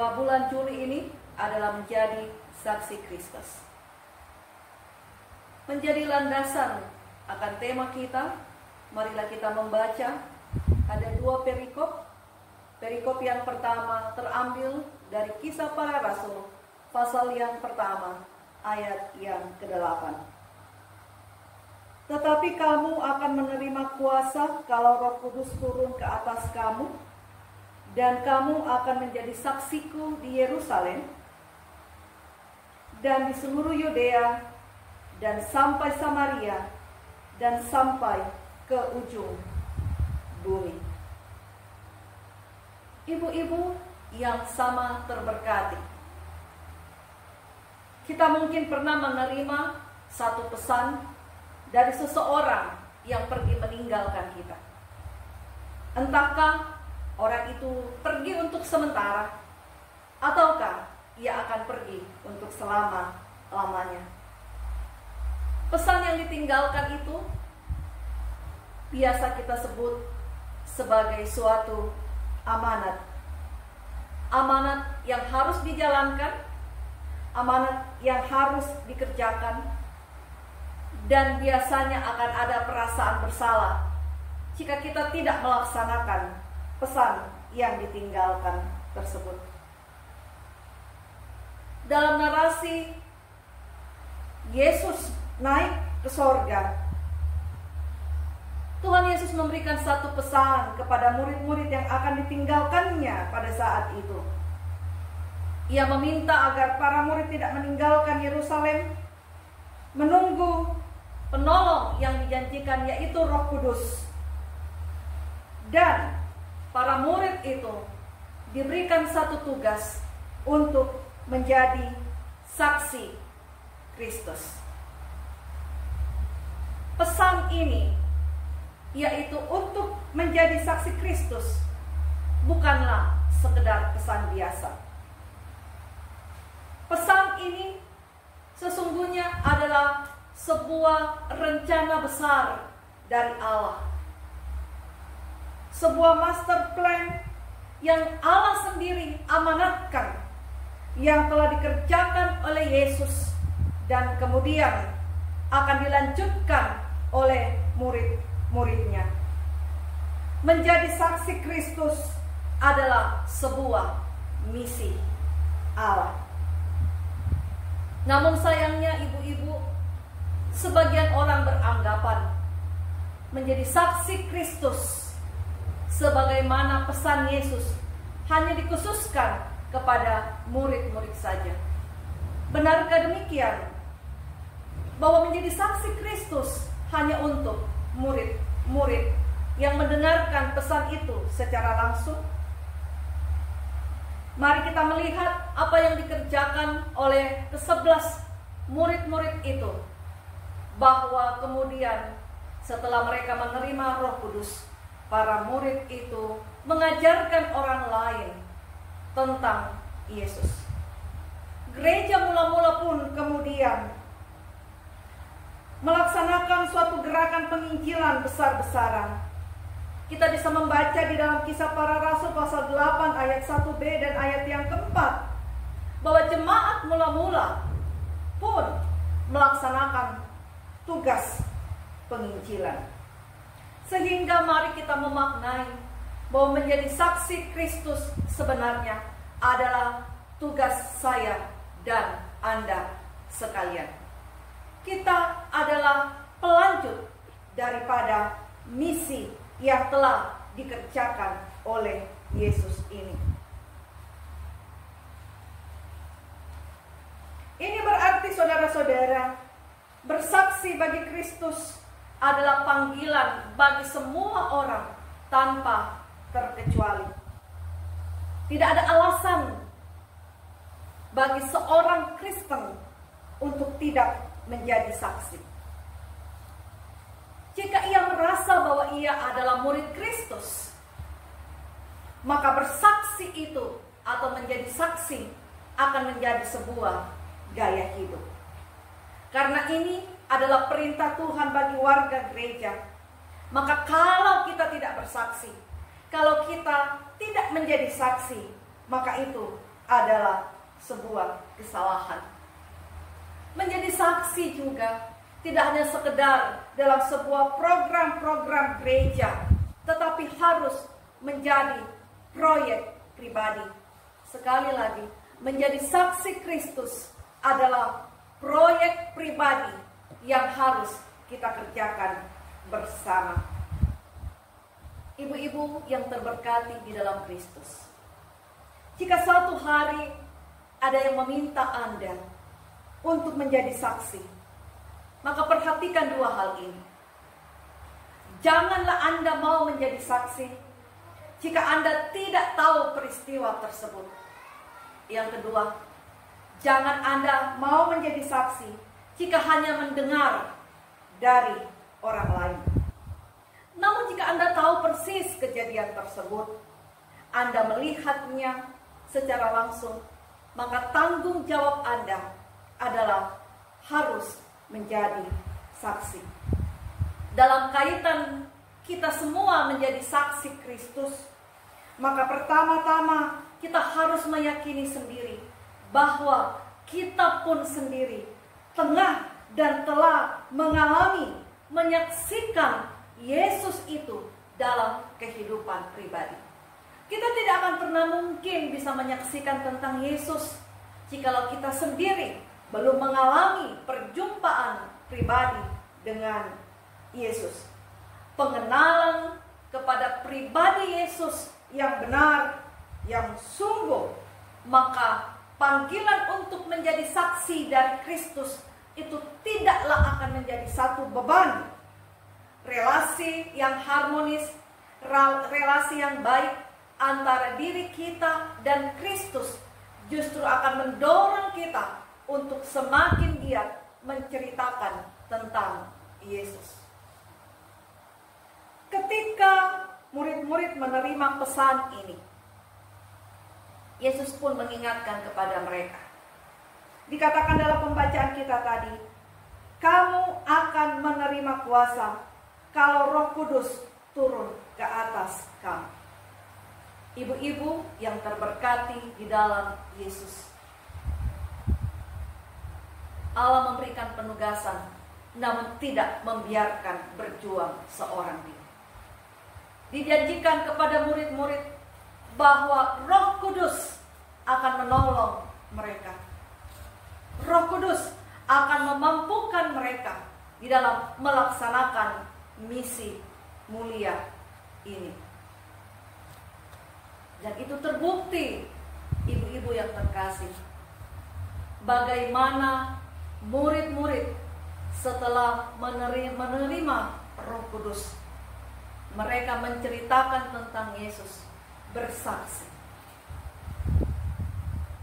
tema bulan Juli ini adalah menjadi saksi Kristus. Menjadi landasan akan tema kita, marilah kita membaca. Ada dua perikop. Perikop yang pertama terambil dari Kisah Para Rasul, pasal yang pertama, ayat yang ke-8. Tetapi kamu akan menerima kuasa kalau Roh Kudus turun ke atas kamu, dan kamu akan menjadi saksiku di Yerusalem, dan di seluruh Yudea, dan sampai Samaria, dan sampai ke ujung bumi. Ibu-ibu yang sama terberkati, kita mungkin pernah menerima satu pesan dari seseorang yang pergi meninggalkan kita. Entahkah orang itu pergi untuk sementara, ataukah ia akan pergi untuk selama-lamanya. Pesan yang ditinggalkan itu biasa kita sebut sebagai suatu amanat. Amanat yang harus dijalankan, amanat yang harus dikerjakan, dan biasanya akan ada perasaan bersalah jika kita tidak melaksanakan pesan yang ditinggalkan tersebut. Dalam narasi Yesus naik ke sorga, Tuhan Yesus memberikan satu pesan kepada murid-murid yang akan ditinggalkannya pada saat itu. Ia meminta agar para murid tidak meninggalkan Yerusalem, menunggu penolong yang dijanjikan, yaitu Roh Kudus. Dan para murid itu diberikan satu tugas untuk menjadi saksi Kristus. Pesan ini, yaitu untuk menjadi saksi Kristus, bukanlah sekedar pesan biasa. Pesan ini sesungguhnya adalah sebuah rencana besar dari Allah. Sebuah master plan yang Allah sendiri amanatkan, yang telah dikerjakan oleh Yesus dan kemudian akan dilanjutkan oleh murid-muridnya. Menjadi saksi Kristus adalah sebuah misi Allah. Namun sayangnya ibu-ibu, sebagian orang beranggapan menjadi saksi Kristus sebagaimana pesan Yesus hanya dikhususkan kepada murid-murid saja. Benarkah demikian? Bahwa menjadi saksi Kristus hanya untuk murid-murid yang mendengarkan pesan itu secara langsung? Mari kita melihat apa yang dikerjakan oleh ke-11 murid-murid itu. Bahwa kemudian setelah mereka menerima Roh Kudus, para murid itu mengajarkan orang lain tentang Yesus. Gereja mula-mula pun kemudian melaksanakan suatu gerakan penginjilan besar-besaran. Kita bisa membaca di dalam Kisah Para Rasul pasal 8 ayat 1b dan ayat yang keempat, bahwa jemaat mula-mula pun melaksanakan tugas penginjilan. Sehingga mari kita memaknai bahwa menjadi saksi Kristus sebenarnya adalah tugas saya dan Anda sekalian. Kita adalah pelanjut daripada misi yang telah dikerjakan oleh Yesus ini. Ini berarti saudara-saudara, bersaksi bagi Kristus adalah panggilan bagi semua orang tanpa terkecuali. Tidak ada alasan bagi seorang Kristen untuk tidak menjadi saksi. Jika ia merasa bahwa ia adalah murid Kristus, maka bersaksi itu atau menjadi saksi akan menjadi sebuah gaya hidup. Karena ini adalah perintah Tuhan bagi warga gereja. Maka kalau kita tidak bersaksi, kalau kita tidak menjadi saksi, maka itu adalah sebuah kesalahan. Menjadi saksi juga tidak hanya sekedar dalam sebuah program-program gereja, tetapi harus menjadi proyek pribadi. Sekali lagi, menjadi saksi Kristus adalah proyek pribadi yang harus kita kerjakan bersama. Ibu-ibu yang terberkati di dalam Kristus, jika suatu hari ada yang meminta Anda untuk menjadi saksi, maka perhatikan dua hal ini. Janganlah Anda mau menjadi saksi jika Anda tidak tahu peristiwa tersebut. Yang kedua, jangan Anda mau menjadi saksi jika hanya mendengar dari orang lain. Namun jika Anda tahu persis kejadian tersebut, Anda melihatnya secara langsung, maka tanggung jawab Anda adalah harus menjadi saksi. Dalam kaitan kita semua menjadi saksi Kristus, maka pertama-tama kita harus meyakini sendiri bahwa kita pun sendiri tengah dan telah mengalami, menyaksikan Yesus itu dalam kehidupan pribadi. Kita tidak akan pernah mungkin bisa menyaksikan tentang Yesus jikalau kita sendiri belum mengalami perjumpaan pribadi dengan Yesus. Pengenalan kepada pribadi Yesus yang benar, yang sungguh, maka panggilan untuk menjadi saksi dari Kristus itu tidaklah akan menjadi satu beban. Relasi yang harmonis, relasi yang baik antara diri kita dan Kristus justru akan mendorong kita untuk semakin giat menceritakan tentang Yesus. Ketika murid-murid menerima pesan ini, Yesus pun mengingatkan kepada mereka. Dikatakan dalam pembacaan kita tadi, kamu akan menerima kuasa kalau Roh Kudus turun ke atas kamu. Ibu-ibu yang terberkati di dalam Yesus, Allah memberikan penugasan, namun tidak membiarkan berjuang seorang diri. Dijanjikan kepada murid-murid bahwa Roh Kudus akan menolong mereka. Roh Kudus akan memampukan mereka di dalam melaksanakan misi mulia ini. Dan itu terbukti, ibu-ibu yang terkasih, bagaimana murid-murid setelah menerima Roh Kudus, mereka menceritakan tentang Yesus, bersaksi.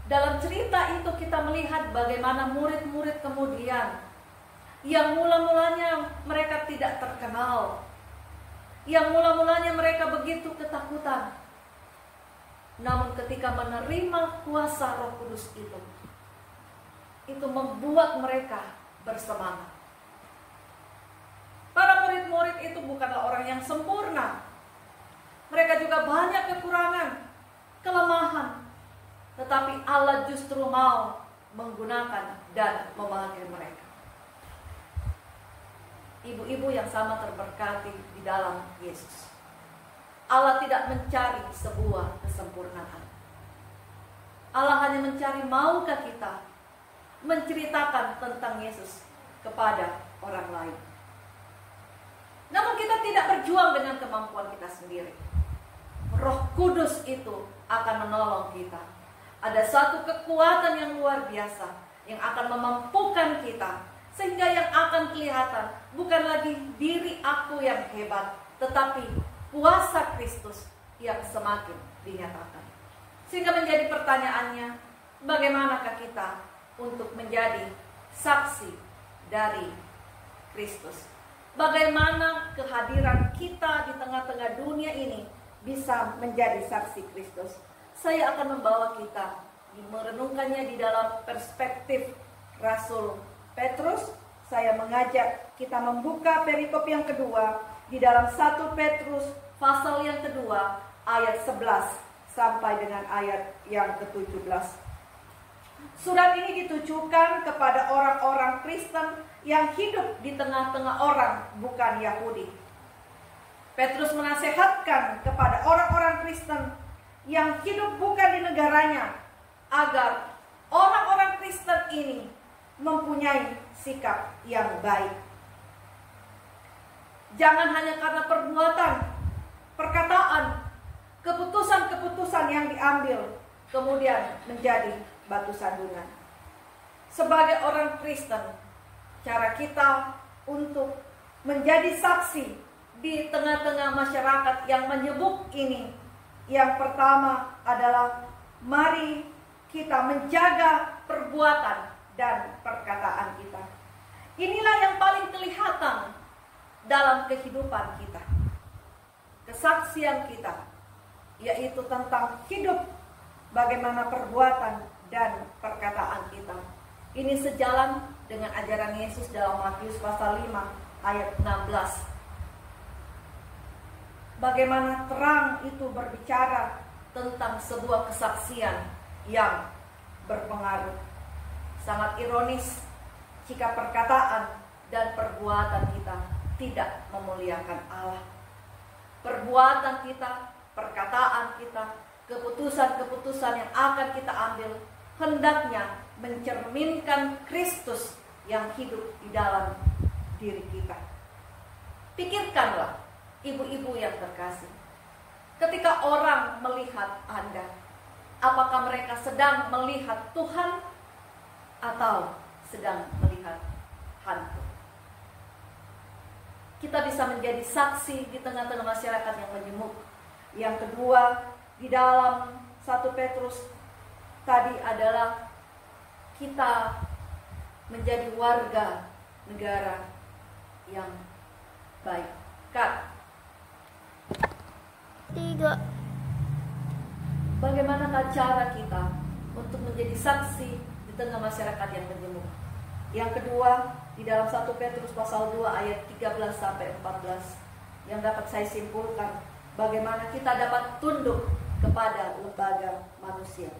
Dalam cerita itu kita melihat bagaimana murid-murid kemudian yang mula-mulanya mereka tidak terkenal, yang mula-mulanya mereka begitu ketakutan, namun ketika menerima kuasa Roh Kudus itu membuat mereka bersemangat. Para murid-murid itu bukanlah orang yang sempurna. Mereka juga banyak kekurangan, kelemahan. Tetapi Allah justru mau menggunakan dan memanggil mereka. Ibu-ibu yang sama terberkati di dalam Yesus. Allah tidak mencari sebuah kesempurnaan. Allah hanya mencari maukah kita menceritakan tentang Yesus kepada orang lain. Namun kita tidak berjuang dengan kemampuan kita sendiri. Roh Kudus itu akan menolong kita. Ada satu kekuatan yang luar biasa yang akan memampukan kita, sehingga yang akan kelihatan bukan lagi diri aku yang hebat, tetapi kuasa Kristus yang semakin dinyatakan. Sehingga menjadi pertanyaannya, bagaimanakah kita untuk menjadi saksi dari Kristus? Bagaimana kehadiran kita di tengah-tengah dunia ini bisa menjadi saksi Kristus? Saya akan membawa kita merenungkannya di dalam perspektif Rasul Petrus. Saya mengajak kita membuka perikop yang kedua di dalam 1 Petrus pasal yang kedua ayat 11 sampai dengan ayat yang ke-17. Surat ini ditujukan kepada orang-orang Kristen yang hidup di tengah-tengah orang bukan Yahudi. Petrus menasihatkan kepada orang-orang Kristen yang hidup bukan di negaranya agar orang-orang Kristen ini mempunyai sikap yang baik. Jangan hanya karena perbuatan, perkataan, keputusan-keputusan yang diambil kemudian menjadi batu sandungan. Sebagai orang Kristen, cara kita untuk menjadi saksi di tengah-tengah masyarakat yang menyebut ini, yang pertama adalah mari kita menjaga perbuatan dan perkataan kita. Inilah yang paling kelihatan dalam kehidupan kita, kesaksian kita, yaitu tentang hidup, bagaimana perbuatan dan perkataan kita. Ini sejalan dengan ajaran Yesus dalam Matius pasal 5 ayat 16. Bagaimana terang itu berbicara tentang sebuah kesaksian yang berpengaruh. Sangat ironis jika perkataan dan perbuatan kita tidak memuliakan Allah. Perbuatan kita, perkataan kita, keputusan-keputusan yang akan kita ambil hendaknya mencerminkan Kristus yang hidup di dalam diri kita. Pikirkanlah, ibu-ibu yang terkasih, ketika orang melihat Anda, apakah mereka sedang melihat Tuhan atau sedang melihat hantu? Kita bisa menjadi saksi di tengah-tengah masyarakat yang menyemuk. Yang kedua, di dalam 1 Petrus tadi adalah kita menjadi warga negara yang baik. Kak, 3. Bagaimana cara kita untuk menjadi saksi di tengah masyarakat yang menyemuk? Yang kedua, di dalam 1 Petrus pasal 2 ayat 13 sampai 14 yang dapat saya simpulkan, bagaimana kita dapat tunduk kepada lembaga manusia,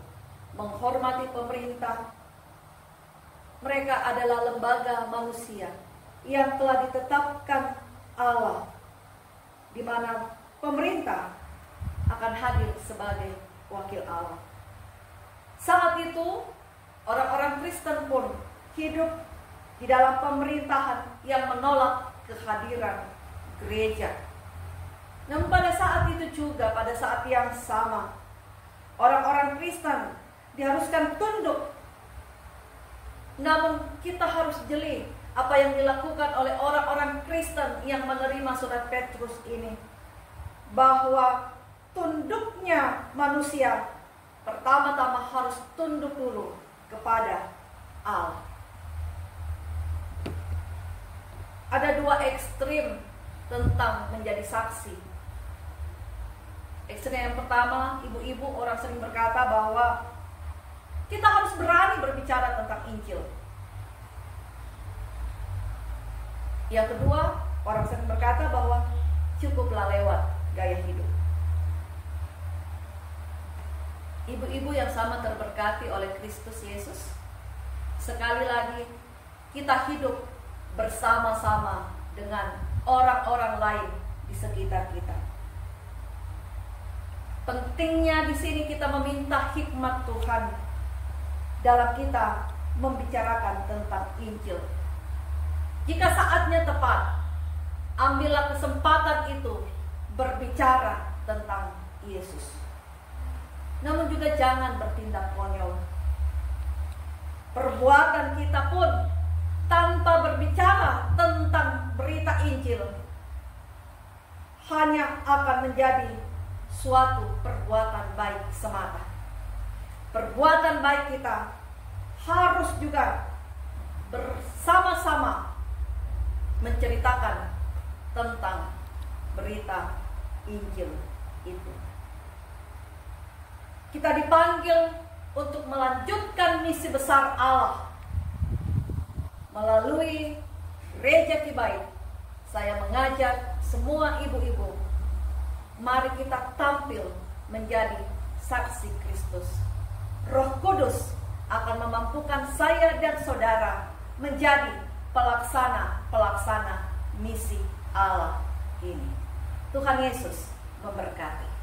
menghormati pemerintah. Mereka adalah lembaga manusia yang telah ditetapkan Allah, di mana pemerintah akan hadir sebagai wakil Allah. Saat itu orang-orang Kristen pun hidup di dalam pemerintahan yang menolak kehadiran gereja. Namun pada saat itu juga, pada saat yang sama, orang-orang Kristen diharuskan tunduk. Namun kita harus jeli apa yang dilakukan oleh orang-orang Kristen yang menerima surat Petrus ini, bahwa tunduknya manusia pertama-tama harus tunduk dulu kepada Allah. Ada dua ekstrim tentang menjadi saksi. Ekstrim yang pertama, ibu-ibu, orang sering berkata bahwa kita harus berani berbicara tentang Injil. Yang kedua, orang sering berkata bahwa cukuplah lewat gaya hidup. Ibu-ibu yang sama terberkati oleh Kristus Yesus, sekali lagi kita hidup bersama-sama dengan orang-orang lain di sekitar kita. Pentingnya di sini kita meminta hikmat Tuhan dalam kita membicarakan tentang Injil. Jika saatnya tepat, ambillah kesempatan itu berbicara tentang Yesus. Namun juga jangan bertindak konyol. Perbuatan kita pun tanpa berbicara tentang berita Injil hanya akan menjadi suatu perbuatan baik semata. Perbuatan baik kita harus juga bersama-sama menceritakan tentang berita Injil itu. Kita dipanggil untuk melanjutkan misi besar Allah melalui Gereja Kibait. Saya mengajak semua ibu-ibu, mari kita tampil menjadi saksi Kristus. Roh Kudus akan memampukan saya dan saudara menjadi pelaksana misi Allah ini. Tuhan Yesus memberkati.